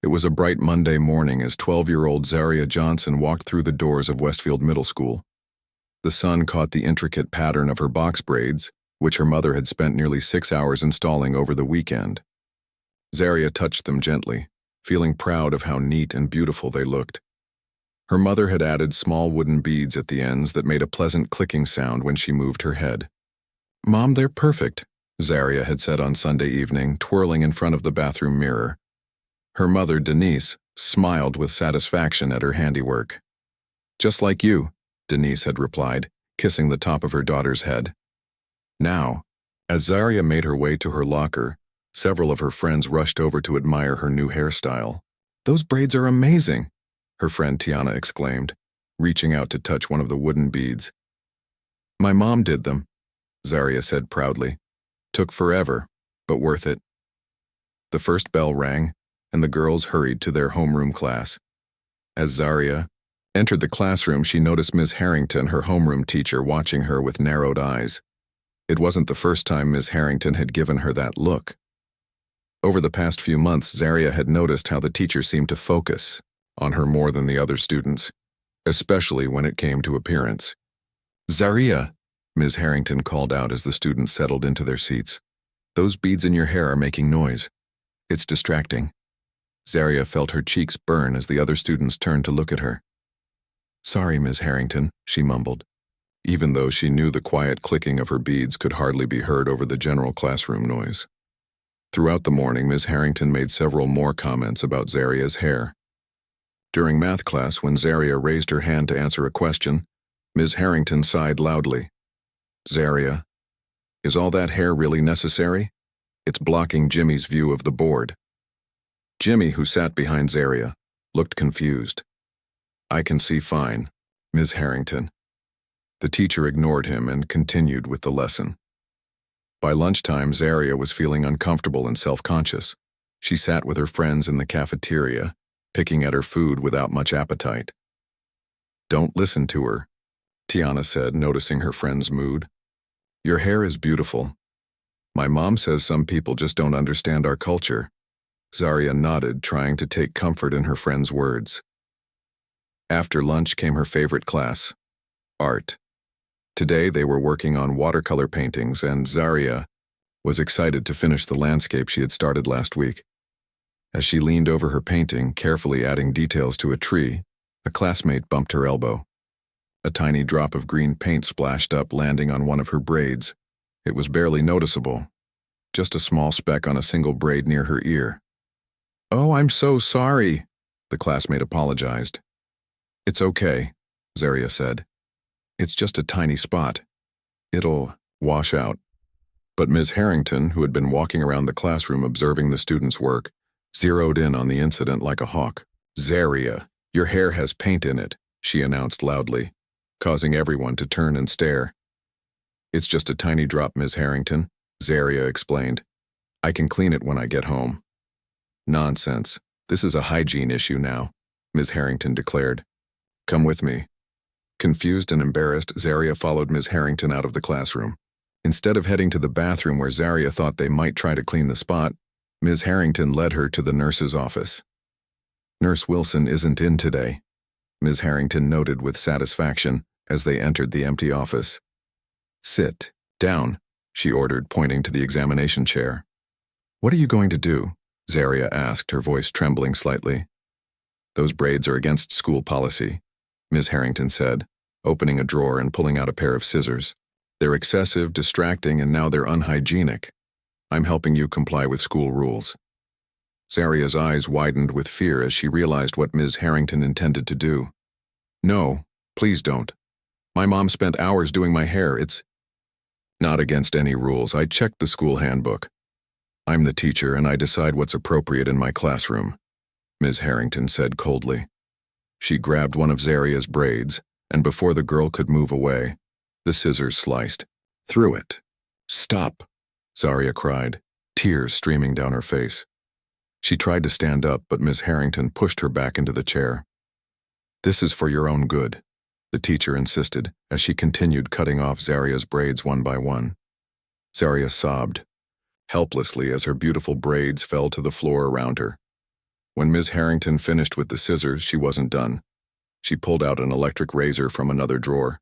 It was a bright Monday morning as 12-year-old Zaria Johnson walked through the doors of Westfield Middle School. The sun caught the intricate pattern of her box braids, which her mother had spent nearly 6 hours installing over the weekend. Zaria touched them gently, feeling proud of how neat and beautiful they looked. Her mother had added small wooden beads at the ends that made a pleasant clicking sound when she moved her head. "Mom, they're perfect," Zaria had said on Sunday evening, twirling in front of the bathroom mirror. Her mother, Denise, smiled with satisfaction at her handiwork. "Just like you," Denise had replied, kissing the top of her daughter's head. Now, as Zaria made her way to her locker, several of her friends rushed over to admire her new hairstyle. "Those braids are amazing," her friend Tiana exclaimed, reaching out to touch one of the wooden beads. "My mom did them," Zaria said proudly. "Took forever, but worth it." The first bell rang, and the girls hurried to their homeroom class. As Zaria entered the classroom, she noticed Ms. Harrington, her homeroom teacher, watching her with narrowed eyes. It wasn't the first time Ms. Harrington had given her that look. Over the past few months, Zaria had noticed how the teacher seemed to focus on her more than the other students, especially when it came to appearance. "Zaria," Ms. Harrington called out as the students settled into their seats. "Those beads in your hair are making noise. It's distracting." Zaria felt her cheeks burn as the other students turned to look at her. "Sorry, Ms. Harrington," she mumbled, even though she knew the quiet clicking of her beads could hardly be heard over the general classroom noise. Throughout the morning, Ms. Harrington made several more comments about Zaria's hair. During math class, when Zaria raised her hand to answer a question, Ms. Harrington sighed loudly. "Zaria, is all that hair really necessary? It's blocking Jimmy's view of the board." Jimmy, who sat behind Zaria, looked confused. "I can see fine, Ms. Harrington." The teacher ignored him and continued with the lesson. By lunchtime, Zaria was feeling uncomfortable and self-conscious. She sat with her friends in the cafeteria, picking at her food without much appetite. "Don't listen to her," Tiana said, noticing her friend's mood. "Your hair is beautiful. My mom says some people just don't understand our culture." Zaria nodded, trying to take comfort in her friend's words. After lunch came her favorite class, art. Today they were working on watercolor paintings, and Zaria was excited to finish the landscape she had started last week. As she leaned over her painting, carefully adding details to a tree, a classmate bumped her elbow. A tiny drop of green paint splashed up, landing on one of her braids. It was barely noticeable, just a small speck on a single braid near her ear. "Oh, I'm so sorry," the classmate apologized. "It's okay," Zaria said. "It's just a tiny spot. It'll wash out." But Ms. Harrington, who had been walking around the classroom observing the students' work, zeroed in on the incident like a hawk. "Zaria, your hair has paint in it," she announced loudly, causing everyone to turn and stare. "It's just a tiny drop, Ms. Harrington," Zaria explained. "I can clean it when I get home." "Nonsense. This is a hygiene issue now," Ms. Harrington declared. "Come with me." Confused and embarrassed, Zaria followed Ms. Harrington out of the classroom. Instead of heading to the bathroom where Zaria thought they might try to clean the spot, Ms. Harrington led her to the nurse's office. "Nurse Wilson isn't in today," Ms. Harrington noted with satisfaction as they entered the empty office. "Sit down," she ordered, pointing to the examination chair. "What are you going to do?" Zaria asked, her voice trembling slightly. "Those braids are against school policy," Ms. Harrington said, opening a drawer and pulling out a pair of scissors. "They're excessive, distracting, and now they're unhygienic. I'm helping you comply with school rules." Zaria's eyes widened with fear as she realized what Ms. Harrington intended to do. "No, please don't. My mom spent hours doing my hair. It's not against any rules. I checked the school handbook. I'm the teacher, and I decide what's appropriate in my classroom," Ms. Harrington said coldly. She grabbed one of Zaria's braids, and before the girl could move away, the scissors sliced through it. "Stop," Zaria cried, tears streaming down her face. She tried to stand up, but Ms. Harrington pushed her back into the chair. "This is for your own good," the teacher insisted as she continued cutting off Zaria's braids one by one. Zaria sobbed helplessly as her beautiful braids fell to the floor around her. When Ms. Harrington finished with the scissors, she wasn't done. She pulled out an electric razor from another drawer.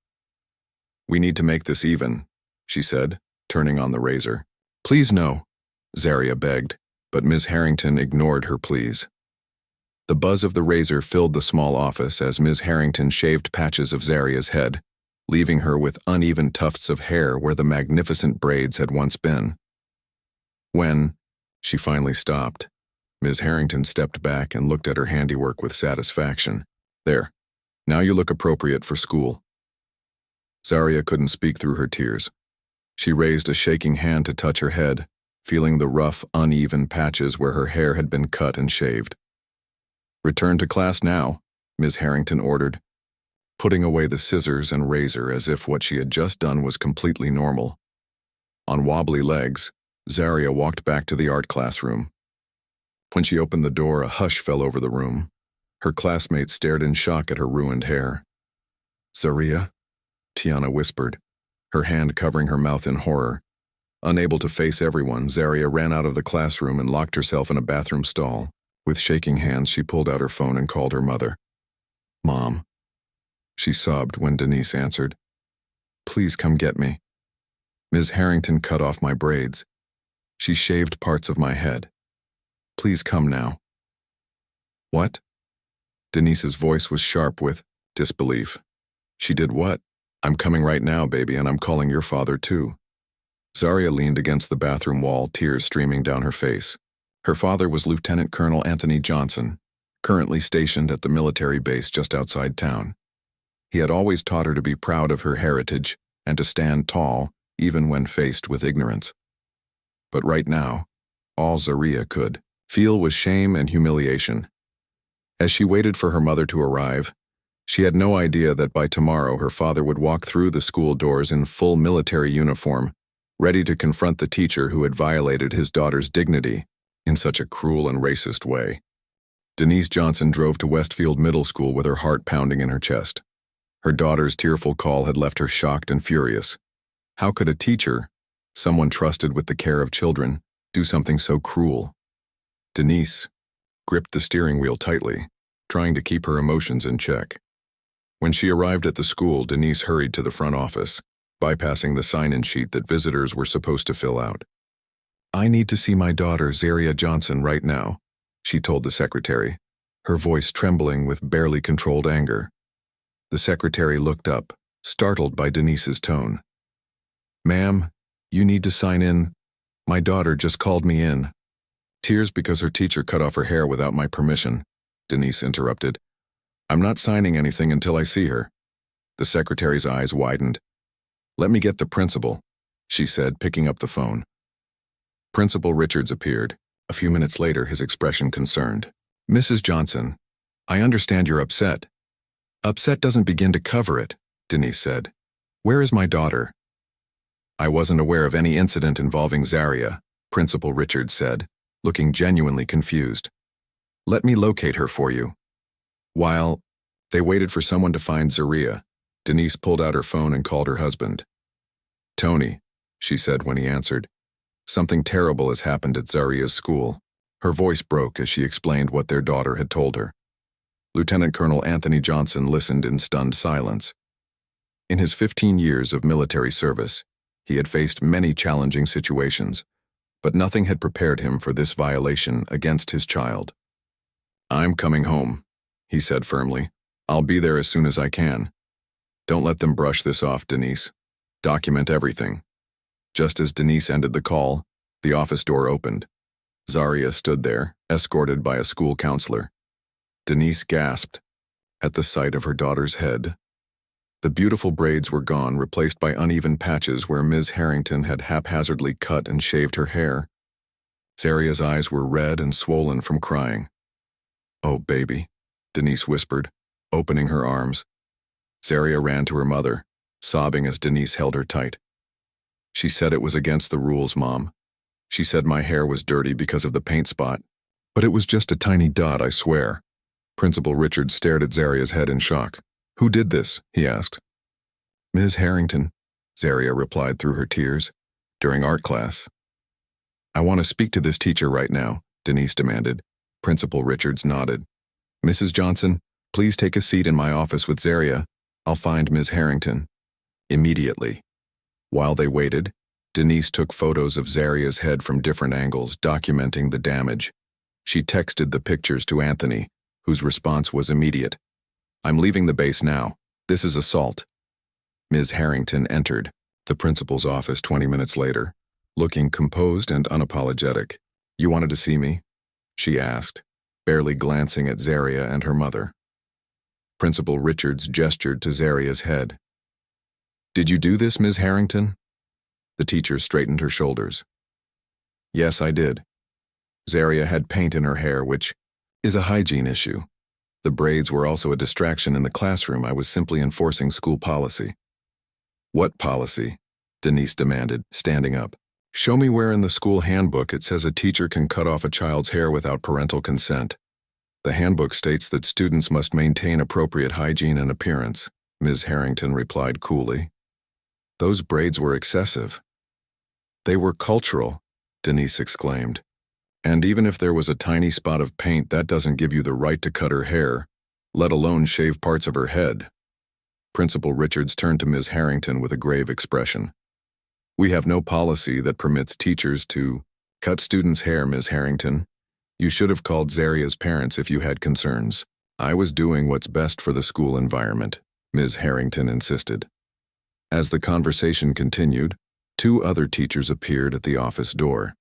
"We need to make this even," she said, turning on the razor. "Please no," Zaria begged, but Ms. Harrington ignored her pleas. The buzz of the razor filled the small office as Ms. Harrington shaved patches of Zaria's head, leaving her with uneven tufts of hair where the magnificent braids had once been. When she finally stopped, Ms. Harrington stepped back and looked at her handiwork with satisfaction. "There. Now you look appropriate for school." Zaria couldn't speak through her tears. She raised a shaking hand to touch her head, feeling the rough, uneven patches where her hair had been cut and shaved. "Return to class now," Ms. Harrington ordered, putting away the scissors and razor as if what she had just done was completely normal. On wobbly legs, Zaria walked back to the art classroom. When she opened the door, a hush fell over the room. Her classmates stared in shock at her ruined hair. "Zaria?" Tiana whispered, her hand covering her mouth in horror. Unable to face everyone, Zaria ran out of the classroom and locked herself in a bathroom stall. With shaking hands, she pulled out her phone and called her mother. "Mom," she sobbed when Denise answered. "Please come get me. Ms. Harrington cut off my braids. She shaved parts of my head. Please come now." "What?" Denise's voice was sharp with disbelief. "She did what?" "I'm coming right now, baby, and I'm calling your father too." Zaria leaned against the bathroom wall, tears streaming down her face. Her father was Lieutenant Colonel Anthony Johnson, currently stationed at the military base just outside town. He had always taught her to be proud of her heritage and to stand tall, even when faced with ignorance. But right now, all Zaria could feel was shame and humiliation. As she waited for her mother to arrive, she had no idea that by tomorrow her father would walk through the school doors in full military uniform, ready to confront the teacher who had violated his daughter's dignity in such a cruel and racist way. Denise Johnson drove to Westfield Middle School with her heart pounding in her chest. Her daughter's tearful call had left her shocked and furious. How could a teacher, someone trusted with the care of children, do something so cruel? Denise gripped the steering wheel tightly, trying to keep her emotions in check. When she arrived at the school, Denise hurried to the front office, bypassing the sign-in sheet that visitors were supposed to fill out. "I need to see my daughter, Zaria Johnson, right now," she told the secretary, her voice trembling with barely controlled anger. The secretary looked up, startled by Denise's tone. "Ma'am, you need to sign in. My daughter just called me in." "Tears because her teacher cut off her hair without my permission," Denise interrupted. "I'm not signing anything until I see her." The secretary's eyes widened. "Let me get the principal," she said, picking up the phone. Principal Richards appeared. A few minutes later, his expression concerned. "Mrs. Johnson, I understand you're upset." "Upset doesn't begin to cover it," Denise said. "Where is my daughter?" "I wasn't aware of any incident involving Zaria," Principal Richards said, looking genuinely confused. "Let me locate her for you." While they waited for someone to find Zaria, Denise pulled out her phone and called her husband. "Tony," she said when he answered, "something terrible has happened at Zaria's school." Her voice broke as she explained what their daughter had told her. Lieutenant Colonel Anthony Johnson listened in stunned silence. In his 15 years of military service, he had faced many challenging situations, but nothing had prepared him for this violation against his child. "I'm coming home," he said firmly. "I'll be there as soon as I can. Don't let them brush this off, Denise. Document everything." Just as Denise ended the call, the office door opened. Zaria stood there, escorted by a school counselor. Denise gasped at the sight of her daughter's head. The beautiful braids were gone, replaced by uneven patches where Ms. Harrington had haphazardly cut and shaved her hair. Zaria's eyes were red and swollen from crying. "Oh, baby," Denise whispered, opening her arms. Zaria ran to her mother, sobbing as Denise held her tight. "She said it was against the rules, Mom. She said my hair was dirty because of the paint spot. But it was just a tiny dot, I swear." Principal Richard stared at Zaria's head in shock. "Who did this?" he asked. "Ms. Harrington," Zaria replied through her tears, "during art class." "I want to speak to this teacher right now," Denise demanded. Principal Richards nodded. Mrs. Johnson, please take a seat in my office with Zaria. I'll find Ms. Harrington. Immediately. While they waited, Denise took photos of Zaria's head from different angles, documenting the damage. She texted the pictures to Anthony, whose response was immediate. I'm leaving the base now. This is assault. Ms. Harrington entered the principal's office 20 minutes later, looking composed and unapologetic. You wanted to see me? She asked, barely glancing at Zaria and her mother. Principal Richards gestured to Zaria's head. Did you do this, Ms. Harrington? The teacher straightened her shoulders. Yes, I did. Zaria had paint in her hair, which is a hygiene issue. The braids were also a distraction in the classroom. I was simply enforcing school policy. What policy? Denise demanded, standing up. Show me where in the school handbook it says a teacher can cut off a child's hair without parental consent. The handbook states that students must maintain appropriate hygiene and appearance, Ms. Harrington replied coolly. Those braids were excessive. They were cultural, Denise exclaimed. And even if there was a tiny spot of paint, that doesn't give you the right to cut her hair, let alone shave parts of her head. Principal Richards turned to Ms. Harrington with a grave expression. We have no policy that permits teachers to cut students' hair, Ms. Harrington. You should have called Zaria's parents if you had concerns. I was doing what's best for the school environment, Ms. Harrington insisted. As the conversation continued, 2 other teachers appeared at the office door.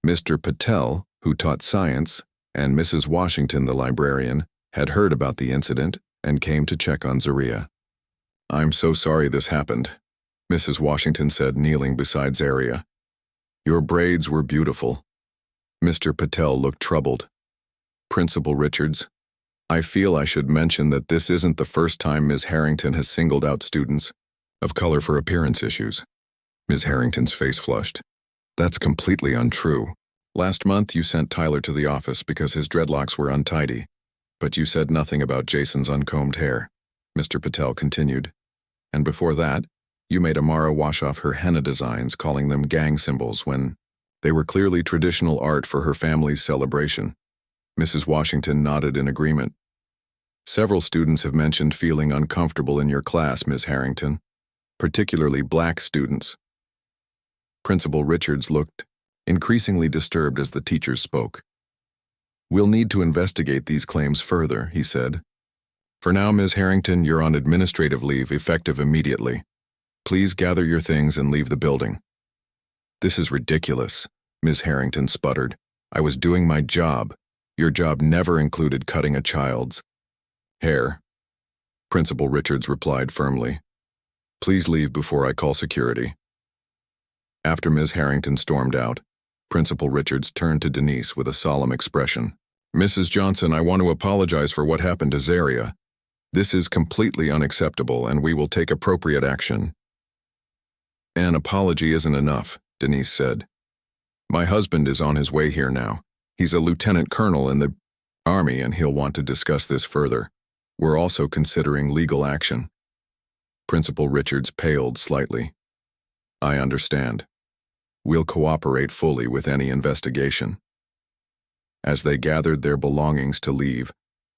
Mr. Patel, who taught science, and Mrs. Washington, the librarian, had heard about the incident and came to check on Zaria. I'm so sorry this happened, Mrs. Washington said, kneeling beside Zaria. Your braids were beautiful. Mr. Patel looked troubled. Principal Richards, I feel I should mention that this isn't the first time Ms. Harrington has singled out students of color for appearance issues. Ms. Harrington's face flushed. That's completely untrue. Last month you sent Tyler to the office because his dreadlocks were untidy, but you said nothing about Jason's uncombed hair, Mr. Patel continued. And before that, you made Amara wash off her henna designs, calling them gang symbols when they were clearly traditional art for her family's celebration. Mrs. Washington nodded in agreement. Several students have mentioned feeling uncomfortable in your class, Ms. Harrington, particularly black students. Principal Richards looked increasingly disturbed as the teachers spoke. We'll need to investigate these claims further, he said. For now, Ms. Harrington, you're on administrative leave, effective immediately. Please gather your things and leave the building. This is ridiculous, Ms. Harrington sputtered. I was doing my job. Your job never included cutting a child's hair. Principal Richards replied firmly. Please leave before I call security. After Ms. Harrington stormed out, Principal Richards turned to Denise with a solemn expression. Mrs. Johnson, I want to apologize for what happened to Zaria. This is completely unacceptable, and we will take appropriate action. An apology isn't enough, Denise said. My husband is on his way here now. He's a lieutenant colonel in the Army, and he'll want to discuss this further. We're also considering legal action. Principal Richards paled slightly. I understand. We'll cooperate fully with any investigation. As they gathered their belongings to leave,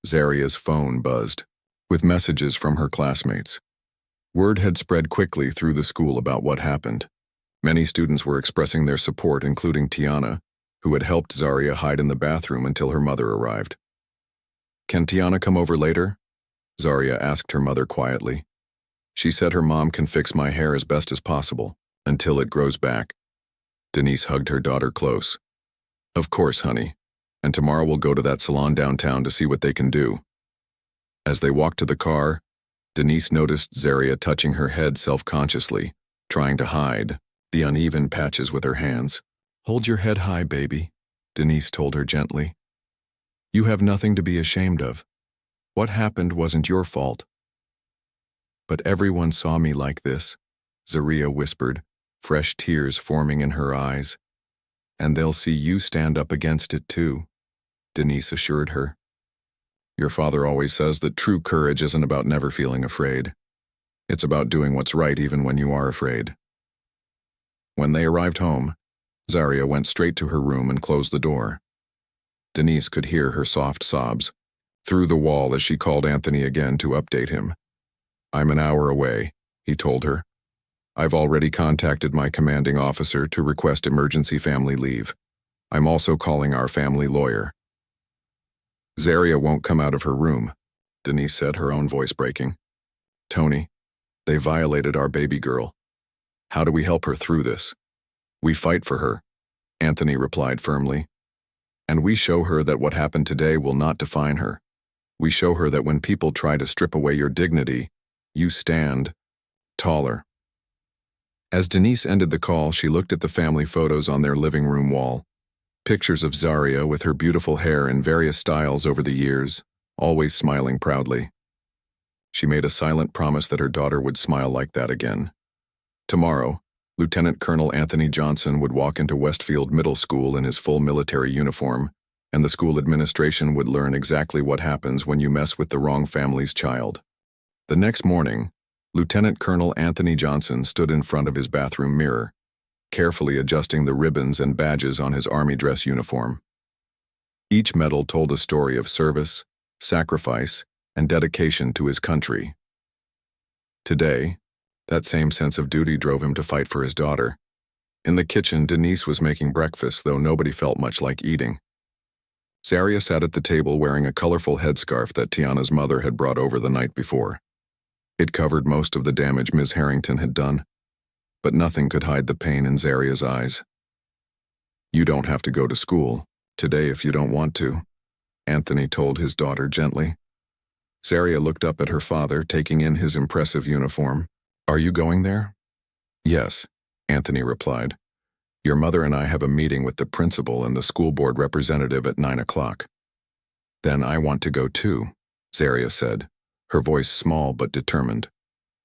Zaria's phone buzzed, with messages from her classmates. Word had spread quickly through the school about what happened. Many students were expressing their support, including Tiana, who had helped Zaria hide in the bathroom until her mother arrived. Can Tiana come over later? Zaria asked her mother quietly. She said her mom can fix my hair as best as possible, until it grows back. Denise hugged her daughter close. Of course, honey. And tomorrow we'll go to that salon downtown to see what they can do. As they walked to the car, Denise noticed Zaria touching her head self-consciously, trying to hide the uneven patches with her hands. Hold your head high, baby, Denise told her gently. You have nothing to be ashamed of. What happened wasn't your fault. But everyone saw me like this, Zaria whispered, fresh tears forming in her eyes. And they'll see you stand up against it too, Denise assured her. Your father always says that true courage isn't about never feeling afraid. It's about doing what's right even when you are afraid. When they arrived home, Zaria went straight to her room and closed the door. Denise could hear her soft sobs through the wall as she called Anthony again to update him. "I'm an hour away," he told her. "I've already contacted my commanding officer to request emergency family leave. I'm also calling our family lawyer." "Zaria won't come out of her room," Denise said, her own voice breaking. "Tony, they violated our baby girl. How do we help her through this?" "We fight for her," Anthony replied firmly. "And we show her that what happened today will not define her. We show her that when people try to strip away your dignity, you stand taller." As Denise ended the call, she looked at the family photos on their living room wall. Pictures of Zaria with her beautiful hair in various styles over the years, always smiling proudly. She made a silent promise that her daughter would smile like that again. Tomorrow, Lieutenant Colonel Anthony Johnson would walk into Westfield Middle School in his full military uniform, and the school administration would learn exactly what happens when you mess with the wrong family's child. The next morning, Lieutenant Colonel Anthony Johnson stood in front of his bathroom mirror, carefully adjusting the ribbons and badges on his army dress uniform. Each medal told a story of service, sacrifice, and dedication to his country. Today, that same sense of duty drove him to fight for his daughter. In the kitchen, Denise was making breakfast, though nobody felt much like eating. Zaria sat at the table wearing a colorful headscarf that Tiana's mother had brought over the night before. It covered most of the damage Ms. Harrington had done, but nothing could hide the pain in Zaria's eyes. "You don't have to go to school today if you don't want to," Anthony told his daughter gently. Zaria looked up at her father, taking in his impressive uniform. "Are you going there?" "Yes," Anthony replied. "Your mother and I have a meeting with the principal and the school board representative at 9 o'clock. "Then I want to go too," Zaria said, her voice small but determined.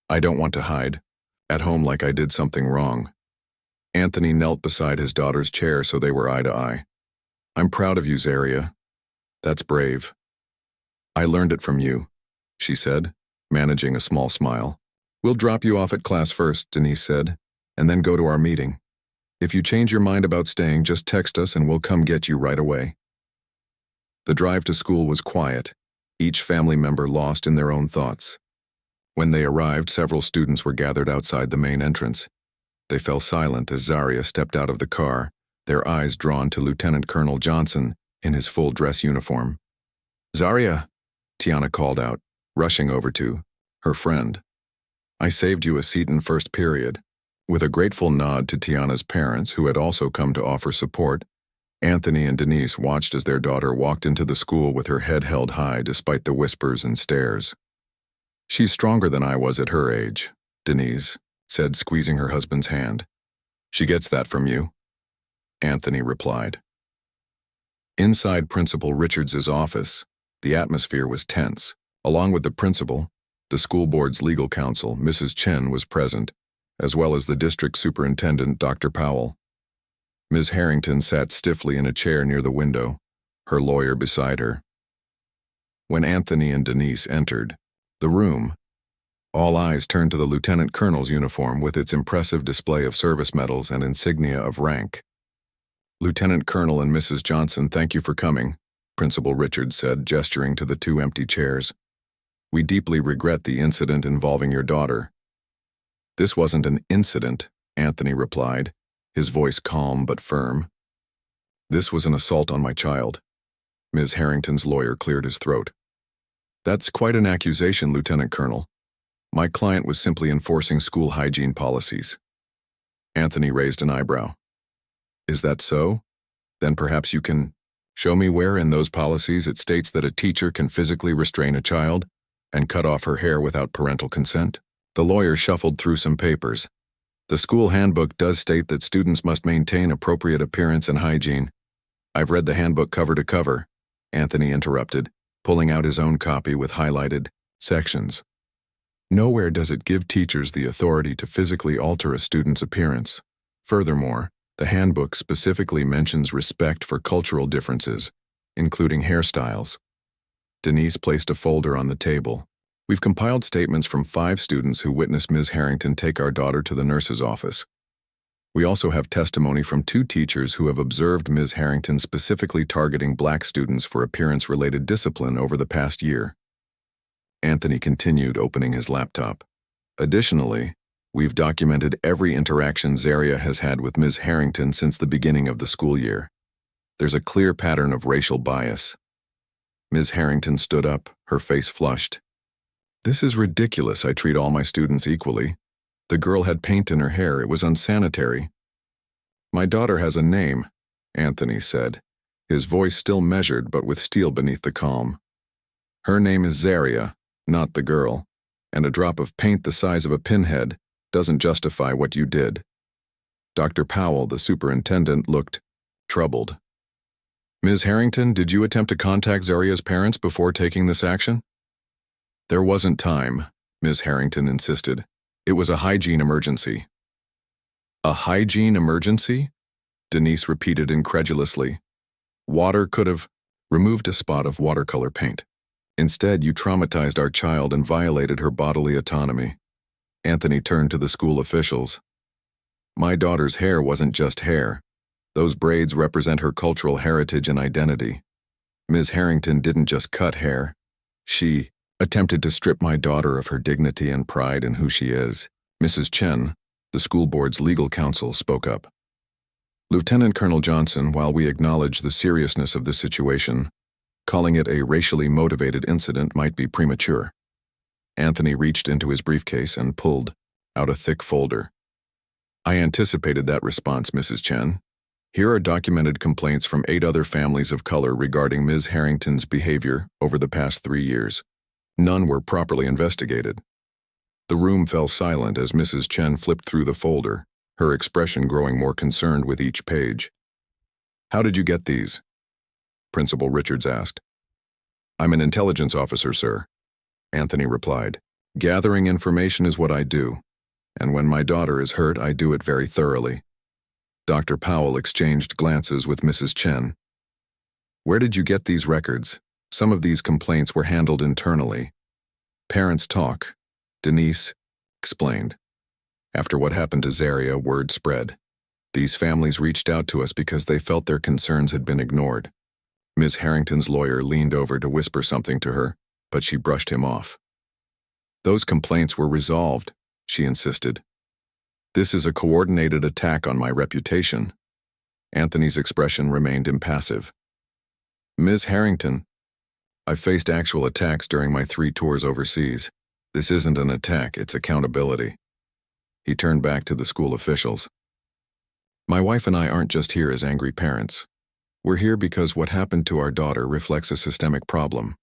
"I don't want to hide at home like I did something wrong." Anthony knelt beside his daughter's chair so they were eye to eye. "I'm proud of you, Zaria. That's brave." "I learned it from you," she said, managing a small smile. "We'll drop you off at class first," Denise said, "and then go to our meeting. If you change your mind about staying, just text us and we'll come get you right away." The drive to school was quiet, each family member lost in their own thoughts. When they arrived, several students were gathered outside the main entrance. They fell silent as Zaria stepped out of the car, their eyes drawn to Lieutenant Colonel Johnson in his full dress uniform. "Zaria," Tiana called out, rushing over to her friend. "I saved you a seat in first period." With a grateful nod to Tiana's parents, who had also come to offer support, Anthony and Denise watched as their daughter walked into the school with her head held high despite the whispers and stares. "She's stronger than I was at her age," Denise said, squeezing her husband's hand. "She gets that from you," Anthony replied. Inside Principal Richards's office, the atmosphere was tense. Along with the principal, the school board's legal counsel, Mrs. Chen, was present, as well as the district superintendent, Dr. Powell. Ms. Harrington sat stiffly in a chair near the window, her lawyer beside her. When Anthony and Denise entered the room, all eyes turned to the lieutenant colonel's uniform with its impressive display of service medals and insignia of rank. "Lieutenant Colonel and Mrs. Johnson, thank you for coming," Principal Richards said, gesturing to the two empty chairs. "We deeply regret the incident involving your daughter." "This wasn't an incident," Anthony replied, his voice calm but firm. "This was an assault on my child." Ms. Harrington's lawyer cleared his throat. "That's quite an accusation, Lieutenant Colonel. My client was simply enforcing school hygiene policies." Anthony raised an eyebrow. "Is that so? Then perhaps you can show me where in those policies it states that a teacher can physically restrain a child and cut off her hair without parental consent?" The lawyer shuffled through some papers. "The school handbook does state that students must maintain appropriate appearance and hygiene." "I've read the handbook cover to cover," Anthony interrupted, pulling out his own copy with highlighted sections. "Nowhere does it give teachers the authority to physically alter a student's appearance. Furthermore, the handbook specifically mentions respect for cultural differences, including hairstyles." Denise placed a folder on the table. "We've compiled statements from 5 students who witnessed Ms. Harrington take our daughter to the nurse's office. We also have testimony from 2 teachers who have observed Ms. Harrington specifically targeting black students for appearance-related discipline over the past year. Anthony continued, opening his laptop. Additionally, we've documented every interaction Zaria has had with Ms. Harrington since the beginning of the school year. There's a clear pattern of racial bias. Ms. Harrington stood up, her face flushed. This is ridiculous. I treat all my students equally. The girl had paint in her hair. It was unsanitary. My daughter has a name, Anthony said, his voice still measured but with steel beneath the calm. Her name is Zaria, not the girl, and a drop of paint the size of a pinhead doesn't justify what you did. Dr. Powell, the superintendent, looked troubled. Ms. Harrington, did you attempt to contact Zaria's parents before taking this action? There wasn't time, Ms. Harrington insisted. It was a hygiene emergency. A hygiene emergency? Denise repeated incredulously. Water could have removed a spot of watercolor paint. Instead, you traumatized our child and violated her bodily autonomy. Anthony turned to the school officials. My daughter's hair wasn't just hair. Those braids represent her cultural heritage and identity. Ms. Harrington didn't just cut hair. She attempted to strip my daughter of her dignity and pride in who she is. Mrs. Chen, the school board's legal counsel, spoke up. Lieutenant Colonel Johnson, while we acknowledge the seriousness of the situation, calling it a racially motivated incident might be premature. Anthony reached into his briefcase and pulled out a thick folder. I anticipated that response, Mrs. Chen. Here are documented complaints from 8 other families of color regarding Ms. Harrington's behavior over the past 3 years. None were properly investigated. The room fell silent as Mrs. Chen flipped through the folder, her expression growing more concerned with each page. How did you get these? Principal Richards asked. I'm an intelligence officer, sir, Anthony replied. Gathering information is what I do, and when my daughter is hurt, I do it very thoroughly. Dr. Powell exchanged glances with Mrs. Chen. Where did you get these records? Some of these complaints were handled internally. Parents talk, Denise explained. After what happened to Zaria, word spread. These families reached out to us because they felt their concerns had been ignored. Ms. Harrington's lawyer leaned over to whisper something to her, but she brushed him off. Those complaints were resolved, she insisted. This is a coordinated attack on my reputation. Anthony's expression remained impassive. Ms. Harrington, I've faced actual attacks during my 3 tours overseas. This isn't an attack, it's accountability. He turned back to the school officials. My wife and I aren't just here as angry parents. We're here because what happened to our daughter reflects a systemic problem.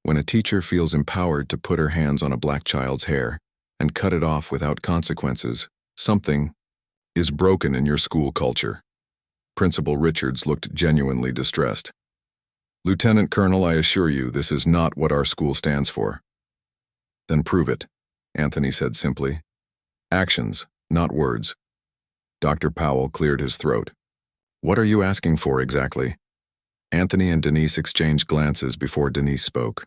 When a teacher feels empowered to put her hands on a black child's hair and cut it off without consequences, something is broken in your school culture. Principal Richards looked genuinely distressed. Lieutenant Colonel, I assure you this is not what our school stands for. Then prove it, Anthony said simply. Actions, not words. Dr. Powell cleared his throat. What are you asking for exactly? Anthony and Denise exchanged glances before Denise spoke.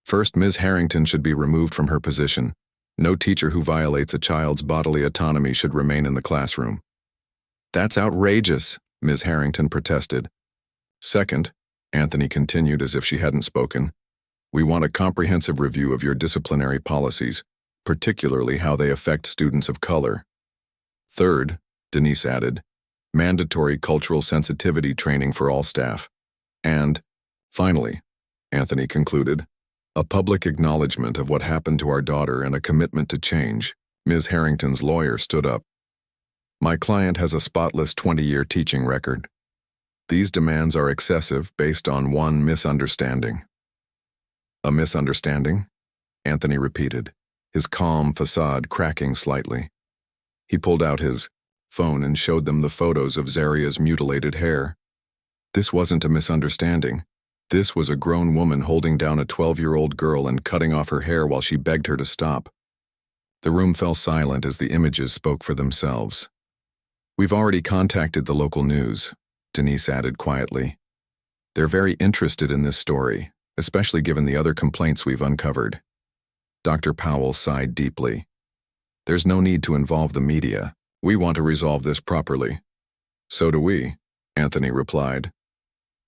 First, Ms. Harrington should be removed from her position. No teacher who violates a child's bodily autonomy should remain in the classroom. That's outrageous, Ms. Harrington protested. Second, Anthony continued as if she hadn't spoken, we want a comprehensive review of your disciplinary policies, particularly how they affect students of color. Third, Denise added, mandatory cultural sensitivity training for all staff. And, finally, Anthony concluded, a public acknowledgement of what happened to our daughter and a commitment to change. Ms. Harrington's lawyer stood up. My client has a spotless 20-year teaching record. These demands are excessive based on one misunderstanding. A misunderstanding? Anthony repeated, his calm facade cracking slightly. He pulled out his phone and showed them the photos of Zaria's mutilated hair. This wasn't a misunderstanding. This was a grown woman holding down a 12-year-old girl and cutting off her hair while she begged her to stop. The room fell silent as the images spoke for themselves. We've already contacted the local news, Denise added quietly. They're very interested in this story, especially given the other complaints we've uncovered. Dr. Powell sighed deeply. There's no need to involve the media. We want to resolve this properly. So do we, Anthony replied.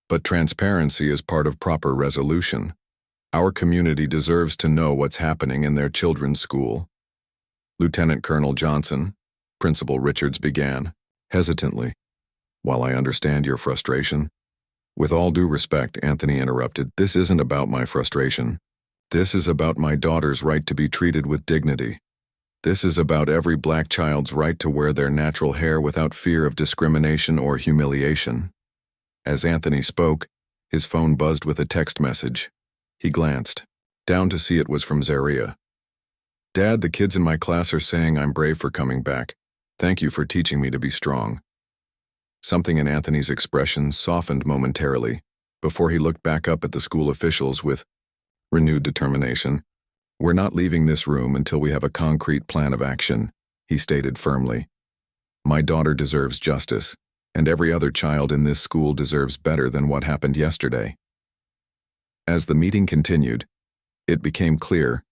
But transparency is part of proper resolution. Our community deserves to know what's happening in their children's school. Lieutenant Colonel Johnson, Principal Richards began, hesitantly. While I understand your frustration, with all due respect, Anthony interrupted, this isn't about my frustration. This is about my daughter's right to be treated with dignity. This is about every black child's right to wear their natural hair without fear of discrimination or humiliation. As Anthony spoke, his phone buzzed with a text message. He glanced down to see it was from Zaria. Dad, the kids in my class are saying I'm brave for coming back. Thank you for teaching me to be strong. Something in Anthony's expression softened momentarily before he looked back up at the school officials with renewed determination. We're not leaving this room until we have a concrete plan of action, he stated firmly. My daughter deserves justice, and every other child in this school deserves better than what happened yesterday. As the meeting continued, it became clear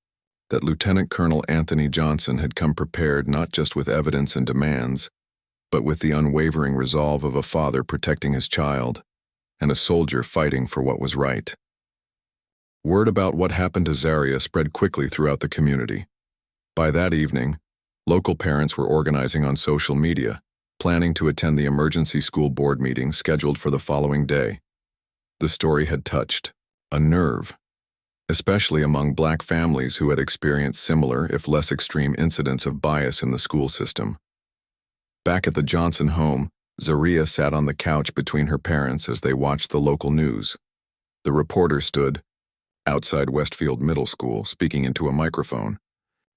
that Lieutenant Colonel Anthony Johnson had come prepared not just with evidence and demands, but with the unwavering resolve of a father protecting his child and a soldier fighting for what was right. Word about what happened to Zaria spread quickly throughout the community. By that evening, local parents were organizing on social media, planning to attend the emergency school board meeting scheduled for the following day. The story had touched a nerve, especially among black families who had experienced similar, if less extreme, incidents of bias in the school system. Back at the Johnson home, Zaria sat on the couch between her parents as they watched the local news. The reporter stood outside Westfield Middle School, speaking into a microphone.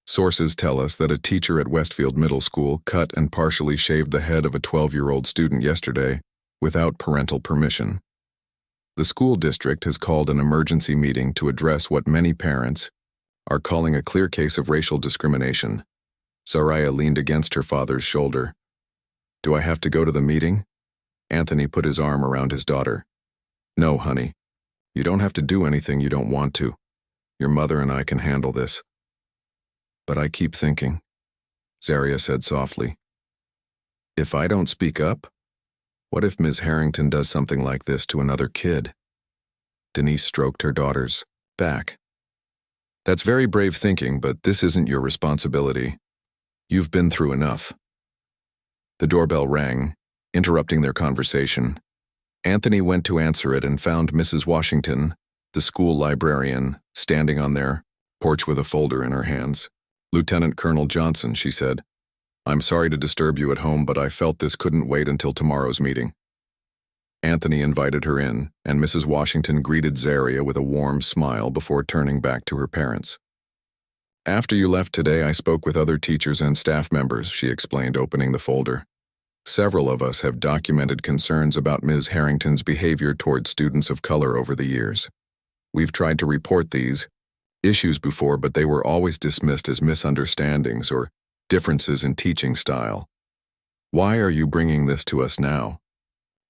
Sources tell us that a teacher at Westfield Middle School cut and partially shaved the head of a 12-year-old student yesterday without parental permission. The school district has called an emergency meeting to address what many parents are calling a clear case of racial discrimination. Zaria leaned against her father's shoulder. Do I have to go to the meeting? Anthony put his arm around his daughter. No, honey. You don't have to do anything you don't want to. Your mother and I can handle this. But I keep thinking, Zaria said softly. If I don't speak up, what if Ms. Harrington does something like this to another kid? Denise stroked her daughter's back. That's very brave thinking, but this isn't your responsibility. You've been through enough. The doorbell rang, interrupting their conversation. Anthony went to answer it and found Mrs. Washington, the school librarian, standing on their porch with a folder in her hands. Lieutenant Colonel Johnson, she said. I'm sorry to disturb you at home, but I felt this couldn't wait until tomorrow's meeting. Anthony invited her in, and Mrs. Washington greeted Zaria with a warm smile before turning back to her parents. After you left today, I spoke with other teachers and staff members, she explained, opening the folder. Several of us have documented concerns about Ms. Harrington's behavior toward students of color over the years. We've tried to report these issues before, but they were always dismissed as misunderstandings or differences in teaching style. Why are you bringing this to us now?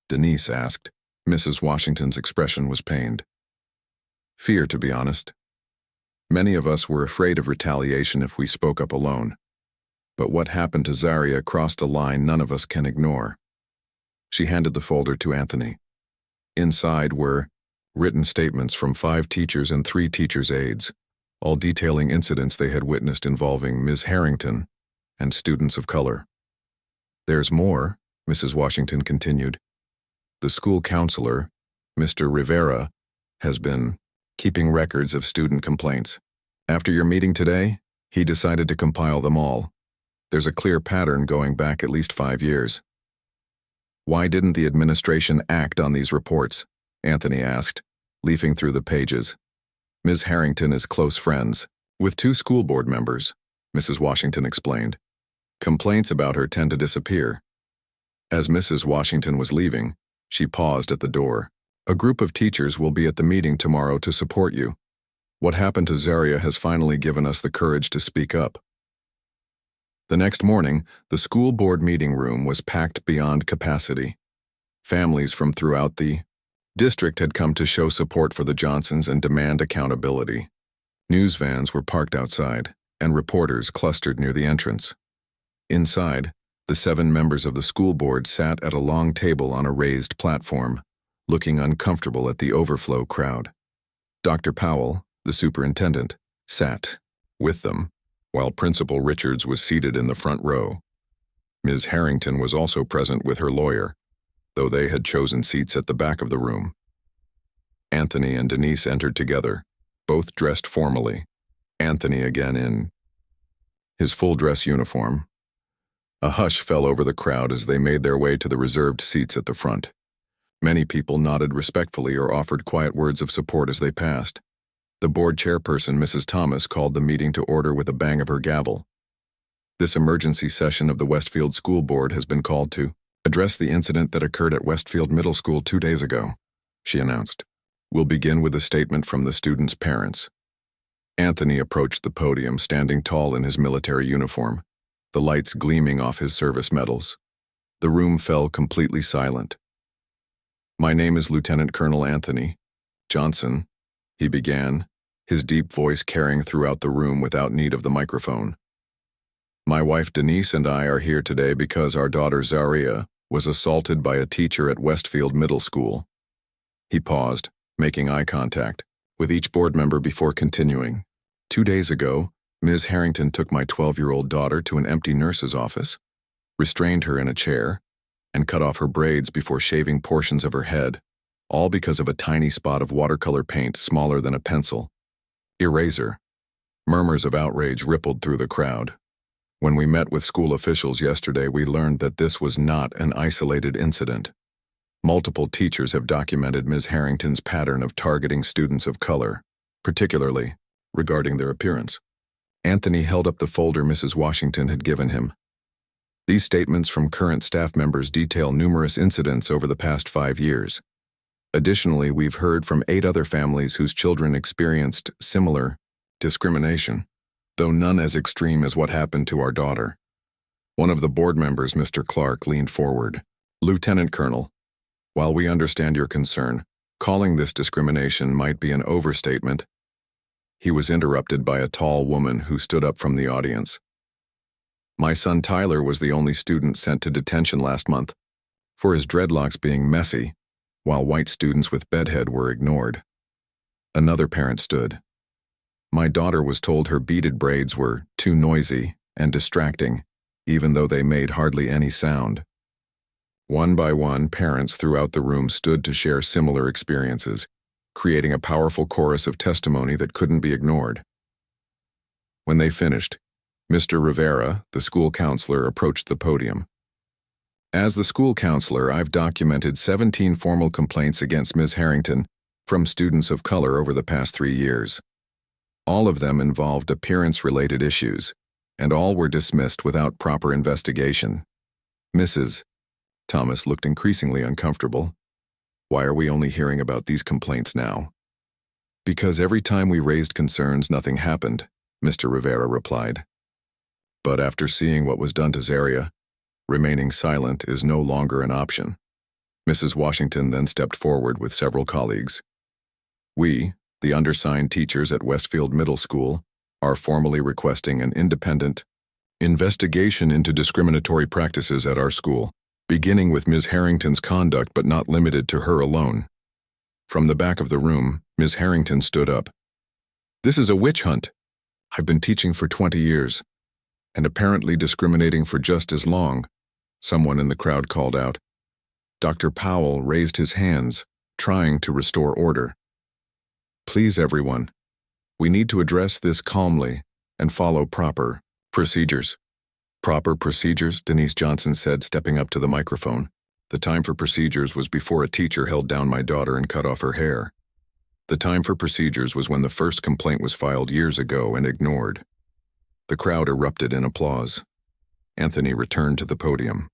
Denise asked. Mrs. Washington's expression was pained. Fear, to be honest. Many of us were afraid of retaliation if we spoke up alone. But what happened to Zaria crossed a line none of us can ignore. She handed the folder to Anthony. Inside were written statements from 5 teachers and 3 teachers' aides, all detailing incidents they had witnessed involving Ms. Harrington and students of color. There's more, Mrs. Washington continued. The school counselor, Mr. Rivera, has been keeping records of student complaints. After your meeting today, he decided to compile them all. There's a clear pattern going back at least 5 years. Why didn't the administration act on these reports? Anthony asked, leafing through the pages. Ms. Harrington is close friends with 2 school board members, Mrs. Washington explained. Complaints about her tend to disappear. As Mrs. Washington was leaving, she paused at the door. A group of teachers will be at the meeting tomorrow to support you. What happened to Zaria has finally given us the courage to speak up. The next morning, the school board meeting room was packed beyond capacity. Families from throughout the district had come to show support for the Johnsons and demand accountability. News vans were parked outside, and reporters clustered near the entrance. Inside, The 7 members of the school board sat at a long table on a raised platform, looking uncomfortable at the overflow crowd. Dr. Powell, the superintendent, sat with them, while Principal Richards was seated in the front row. Ms. Harrington was also present with her lawyer, though they had chosen seats at the back of the room. Anthony and Denise entered together, both dressed formally, Anthony again in his full-dress uniform. A hush fell over the crowd as they made their way to the reserved seats at the front. Many people nodded respectfully or offered quiet words of support as they passed. The board chairperson, Mrs. Thomas, called the meeting to order with a bang of her gavel. This emergency session of the Westfield School Board has been called to address the incident that occurred at Westfield Middle School 2 days ago, she announced. We'll begin with a statement from the students' parents. Anthony approached the podium, standing tall in his military uniform, the lights gleaming off his service medals. The room fell completely silent. My name is Lieutenant Colonel Anthony Johnson, he began, his deep voice carrying throughout the room without need of the microphone. My wife Denise and I are here today because our daughter Zaria was assaulted by a teacher at Westfield Middle School. He paused, making eye contact with each board member before continuing. 2 days ago, Ms. Harrington took my 12-year-old daughter to an empty nurse's office, restrained her in a chair, and cut off her braids before shaving portions of her head, all because of a tiny spot of watercolor paint smaller than a pencil. Eraser. Murmurs of outrage rippled through the crowd. When we met with school officials yesterday, we learned that this was not an isolated incident. Multiple teachers have documented Ms. Harrington's pattern of targeting students of color, particularly regarding their appearance. Anthony held up the folder Mrs. Washington had given him. These statements from current staff members detail numerous incidents over the past 5 years. Additionally, we've heard from 8 other families whose children experienced similar discrimination, though none as extreme as what happened to our daughter. One of the board members, Mr. Clark, leaned forward. Lieutenant Colonel, while we understand your concern, calling this discrimination might be an overstatement. He was interrupted by a tall woman who stood up from the audience. My son Tyler was the only student sent to detention last month for his dreadlocks being messy, while white students with bedhead were ignored. Another parent stood. My daughter was told her beaded braids were too noisy and distracting, even though they made hardly any sound. One by one, parents throughout the room stood to share similar experiences, creating a powerful chorus of testimony that couldn't be ignored. When they finished, Mr. Rivera, the school counselor, approached the podium. As the school counselor, I've documented 17 formal complaints against Ms. Harrington from students of color over the past 3 years. All of them involved appearance-related issues, and all were dismissed without proper investigation. Mrs. Thomas looked increasingly uncomfortable. Why are we only hearing about these complaints now? Because every time we raised concerns, nothing happened, Mr. Rivera replied. But after seeing what was done to Zaria, remaining silent is no longer an option. Mrs. Washington then stepped forward with several colleagues. We, the undersigned teachers at Westfield Middle School, are formally requesting an independent investigation into discriminatory practices at our school, beginning with Ms. Harrington's conduct but not limited to her alone. From the back of the room, Ms. Harrington stood up. This is a witch hunt. I've been teaching for 20 years, and apparently discriminating for just as long, someone in the crowd called out. Dr. Powell raised his hands, trying to restore order. Please, everyone, we need to address this calmly and follow proper procedures. Proper procedures, Denise Johnson said, stepping up to the microphone. The time for procedures was before a teacher held down my daughter and cut off her hair. The time for procedures was when the first complaint was filed years ago and ignored. The crowd erupted in applause. Anthony returned to the podium.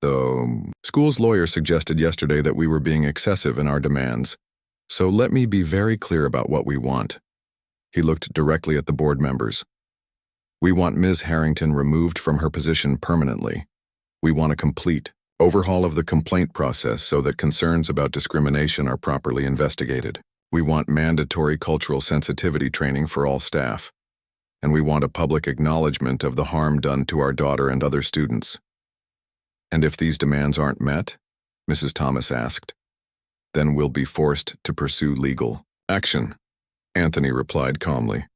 The school's lawyer suggested yesterday that we were being excessive in our demands. So let me be very clear about what we want. He looked directly at the board members. We want Ms. Harrington removed from her position permanently. We want a complete overhaul of the complaint process so that concerns about discrimination are properly investigated. We want mandatory cultural sensitivity training for all staff. And we want a public acknowledgement of the harm done to our daughter and other students. And if these demands aren't met, Mrs. Thomas asked, then we'll be forced to pursue legal action, Anthony replied calmly.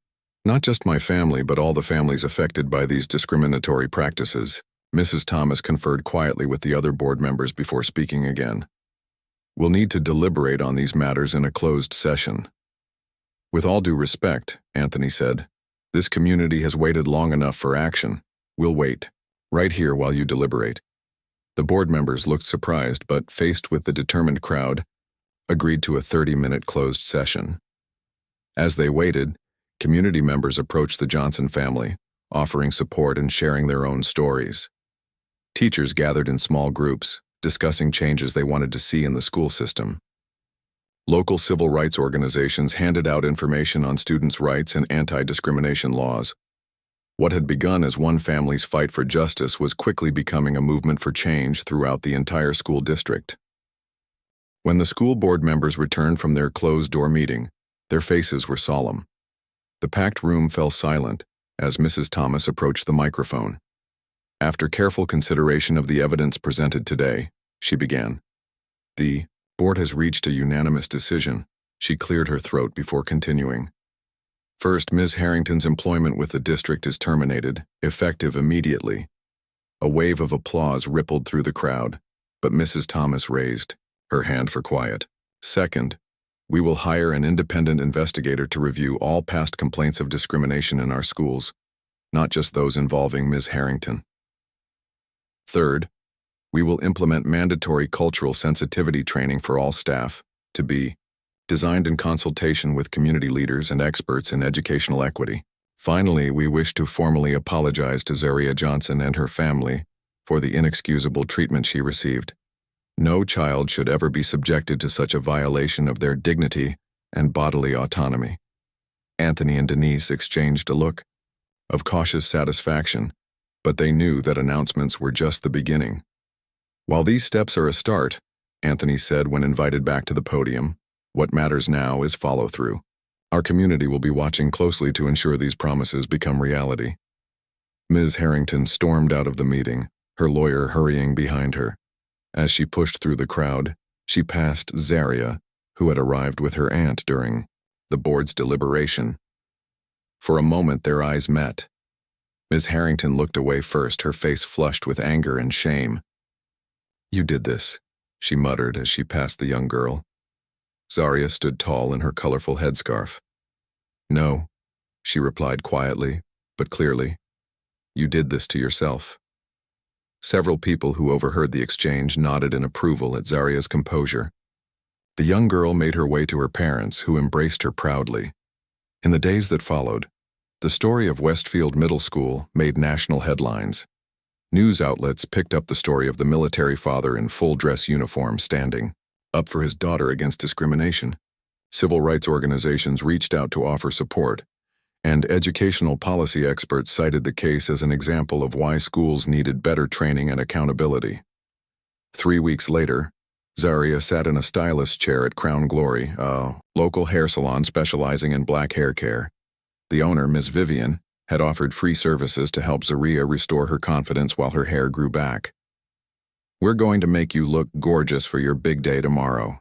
Not just my family, but all the families affected by these discriminatory practices. Mrs. Thomas conferred quietly with the other board members before speaking again. We'll need to deliberate on these matters in a closed session. With all due respect, Anthony said, this community has waited long enough for action. We'll wait, right here while you deliberate. The board members looked surprised, but faced with the determined crowd, agreed to a 30-minute closed session. As they waited, community members approached the Johnson family, offering support and sharing their own stories. Teachers gathered in small groups, discussing changes they wanted to see in the school system. Local civil rights organizations handed out information on students' rights and anti-discrimination laws. What had begun as one family's fight for justice was quickly becoming a movement for change throughout the entire school district. When the school board members returned from their closed-door meeting, their faces were solemn. The packed room fell silent as Mrs. Thomas approached the microphone. After careful consideration of the evidence presented today, she began. The board has reached a unanimous decision. She cleared her throat before continuing. First, Ms. Harrington's employment with the district is terminated, effective immediately. A wave of applause rippled through the crowd, but Mrs. Thomas raised her hand for quiet. Second, we will hire an independent investigator to review all past complaints of discrimination in our schools, not just those involving Ms. Harrington. Third, we will implement mandatory cultural sensitivity training for all staff, to be designed in consultation with community leaders and experts in educational equity. Finally, we wish to formally apologize to Zaria Johnson and her family for the inexcusable treatment she received. No child should ever be subjected to such a violation of their dignity and bodily autonomy. Anthony and Denise exchanged a look of cautious satisfaction, but they knew that announcements were just the beginning. While these steps are a start, Anthony said when invited back to the podium, what matters now is follow-through. Our community will be watching closely to ensure these promises become reality. Ms. Harrington stormed out of the meeting, her lawyer hurrying behind her. As she pushed through the crowd, she passed Zaria, who had arrived with her aunt during the board's deliberation. For a moment, their eyes met. Ms. Harrington looked away first, her face flushed with anger and shame. You did this, she muttered as she passed the young girl. Zaria stood tall in her colorful headscarf. No, she replied quietly, but clearly. You did this to yourself. Several people who overheard the exchange nodded in approval at Zaria's composure. The young girl made her way to her parents, who embraced her proudly. In the days that followed, the story of Westfield Middle School made national headlines. News outlets picked up the story of the military father in full dress uniform standing up for his daughter against discrimination. Civil rights organizations reached out to offer support, and educational policy experts cited the case as an example of why schools needed better training and accountability. 3 weeks later, Zaria sat in a stylist's chair at Crown Glory, a local hair salon specializing in black hair care. The owner, Ms. Vivian, had offered free services to help Zaria restore her confidence while her hair grew back. We're going to make you look gorgeous for your big day tomorrow,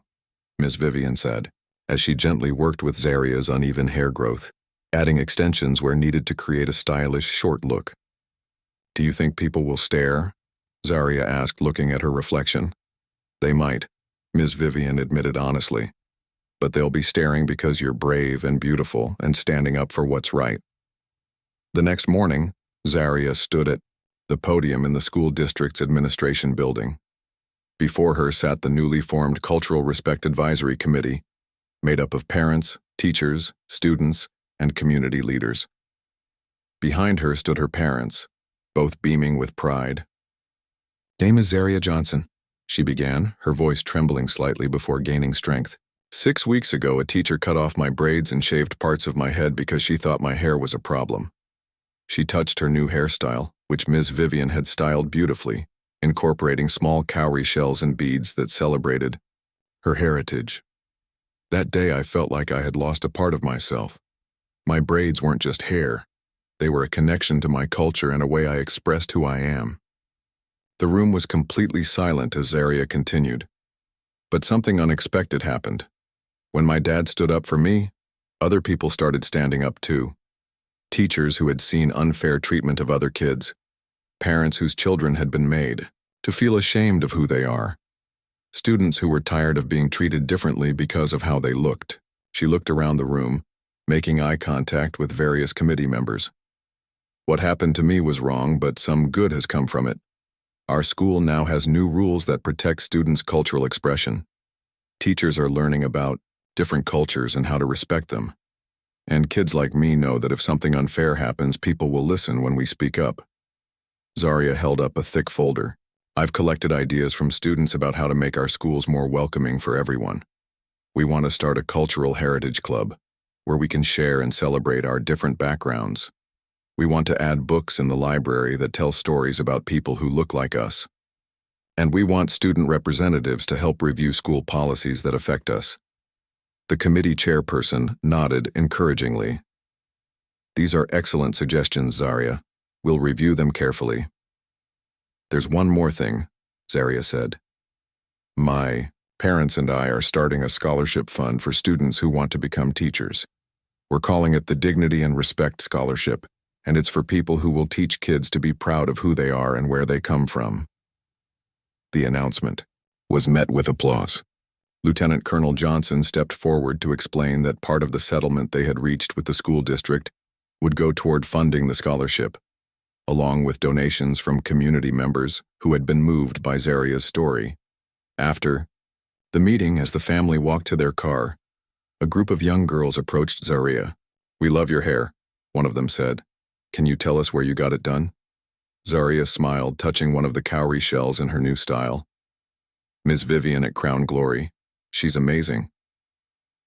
Ms. Vivian said, as she gently worked with Zaria's uneven hair growth, adding extensions where needed to create a stylish short look. Do you think people will stare? Zaria asked, looking at her reflection. They might, Ms. Vivian admitted honestly. But they'll be staring because you're brave and beautiful and standing up for what's right. The next morning, Zaria stood at the podium in the school district's administration building. Before her sat the newly formed Cultural Respect Advisory Committee, made up of parents, teachers, students, and community leaders. Behind her stood her parents, both beaming with pride. Name is Zaria Johnson, she began, her voice trembling slightly before gaining strength. 6 weeks ago, a teacher cut off my braids and shaved parts of my head because she thought my hair was a problem. She touched her new hairstyle, which Ms. Vivian had styled beautifully, incorporating small cowrie shells and beads that celebrated her heritage. That day I felt like I had lost a part of myself. My braids weren't just hair. They were a connection to my culture and a way I expressed who I am. The room was completely silent as Zaria continued. But something unexpected happened. When my dad stood up for me, other people started standing up too. Teachers who had seen unfair treatment of other kids, parents whose children had been made to feel ashamed of who they are, students who were tired of being treated differently because of how they looked. She looked around the room, making eye contact with various committee members. What happened to me was wrong, but some good has come from it. Our school now has new rules that protect students' cultural expression. Teachers are learning about different cultures and how to respect them. And kids like me know that if something unfair happens, people will listen when we speak up. Zaria held up a thick folder. I've collected ideas from students about how to make our schools more welcoming for everyone. We want to start a cultural heritage club, where we can share and celebrate our different backgrounds. We want to add books in the library that tell stories about people who look like us. And we want student representatives to help review school policies that affect us. The committee chairperson nodded encouragingly. These are excellent suggestions, Zaria. We'll review them carefully. There's one more thing, Zaria said. My parents and I are starting a scholarship fund for students who want to become teachers. We're calling it the Dignity and Respect Scholarship, and it's for people who will teach kids to be proud of who they are and where they come from. The announcement was met with applause. Lieutenant Colonel Johnson stepped forward to explain that part of the settlement they had reached with the school district would go toward funding the scholarship, along with donations from community members who had been moved by Zaria's story. After the meeting, as the family walked to their car, a group of young girls approached Zaria. "We love your hair," one of them said. "Can you tell us where you got it done?" Zaria smiled, touching one of the cowrie shells in her new style. "Ms. Vivian at Crown Glory. She's amazing.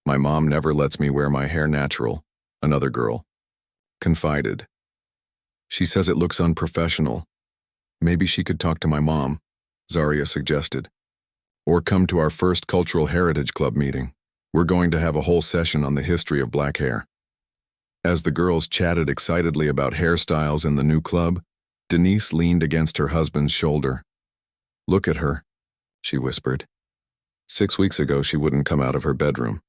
My mom never lets me wear my hair natural," another girl confided. "She says it looks unprofessional. Maybe she could talk to my mom," Zaria suggested. "Or come to our first Cultural Heritage Club meeting. We're going to have a whole session on the history of black hair." As the girls chatted excitedly about hairstyles in the new club, Denise leaned against her husband's shoulder. "Look at her," she whispered. 6 weeks ago, she wouldn't come out of her bedroom.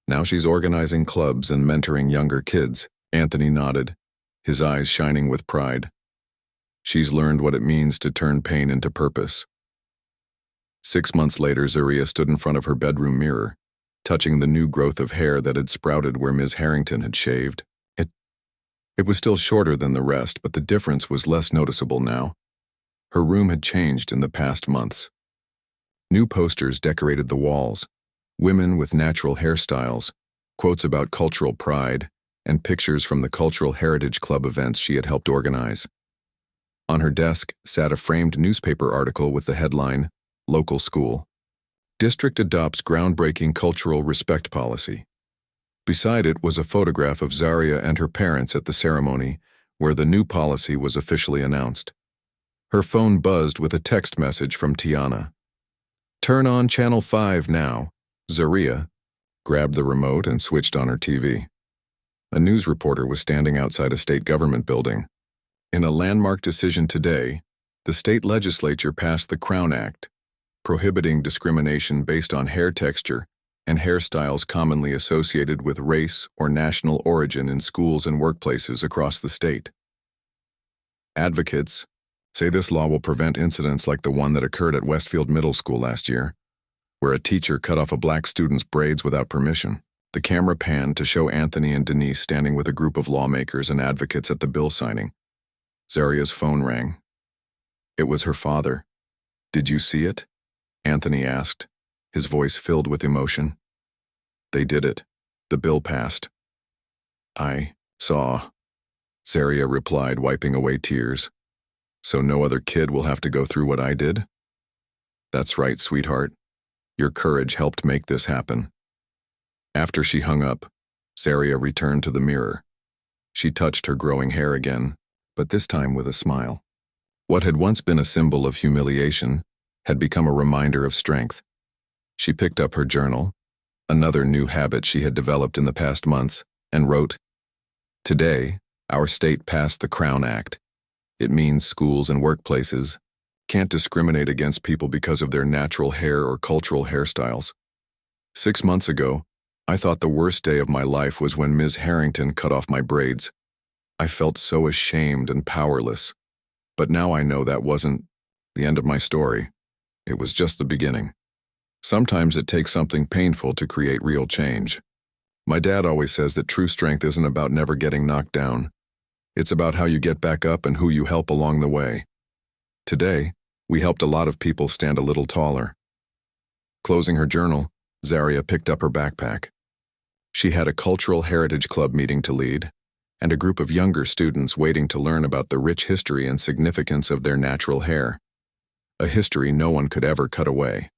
Now she's organizing clubs and mentoring younger kids. Anthony nodded, his eyes shining with pride. She's learned what it means to turn pain into purpose. 6 months later, Zaria stood in front of her bedroom mirror, touching the new growth of hair that had sprouted where Ms. Harrington had shaved. It was still shorter than the rest, but the difference was less noticeable now. Her room had changed in the past months. New posters decorated the walls, women with natural hairstyles, quotes about cultural pride, and pictures from the Cultural Heritage Club events she had helped organize. On her desk sat a framed newspaper article with the headline, "Local School. District Adopts Groundbreaking Cultural Respect Policy." Beside it was a photograph of Zaria and her parents at the ceremony where the new policy was officially announced. Her phone buzzed with a text message from Tiana. "Turn on Channel 5 now." Zaria grabbed the remote and switched on her TV. A news reporter was standing outside a state government building. In a landmark decision today, the state legislature passed the Crown Act, prohibiting discrimination based on hair texture and hairstyles commonly associated with race or national origin in schools and workplaces across the state. Advocates say this law will prevent incidents like the one that occurred at Westfield Middle School last year, where a teacher cut off a black student's braids without permission. The camera panned to show Anthony and Denise standing with a group of lawmakers and advocates at the bill signing. Zaria's phone rang. It was her father. "Did you see it?" Anthony asked, his voice filled with emotion. "They did it. The bill passed." "I saw," Zaria replied, wiping away tears. "So no other kid will have to go through what I did?" "That's right, sweetheart. Your courage helped make this happen." After she hung up, Zaria returned to the mirror. She touched her growing hair again, but this time with a smile. What had once been a symbol of humiliation had become a reminder of strength. She picked up her journal, another new habit she had developed in the past months, and wrote, "Today, our state passed the Crown Act. It means schools and workplaces can't discriminate against people because of their natural hair or cultural hairstyles. 6 months ago, I thought the worst day of my life was when Ms. Harrington cut off my braids. I felt so ashamed and powerless. But now I know that wasn't the end of my story. It was just the beginning. Sometimes it takes something painful to create real change. My dad always says that true strength isn't about never getting knocked down. It's about how you get back up and who you help along the way. Today, we helped a lot of people stand a little taller. Closing her journal, Zaria picked up her backpack. She had a cultural heritage club meeting to lead, and a group of younger students waiting to learn about the rich history and significance of their natural hair. A history no one could ever cut away.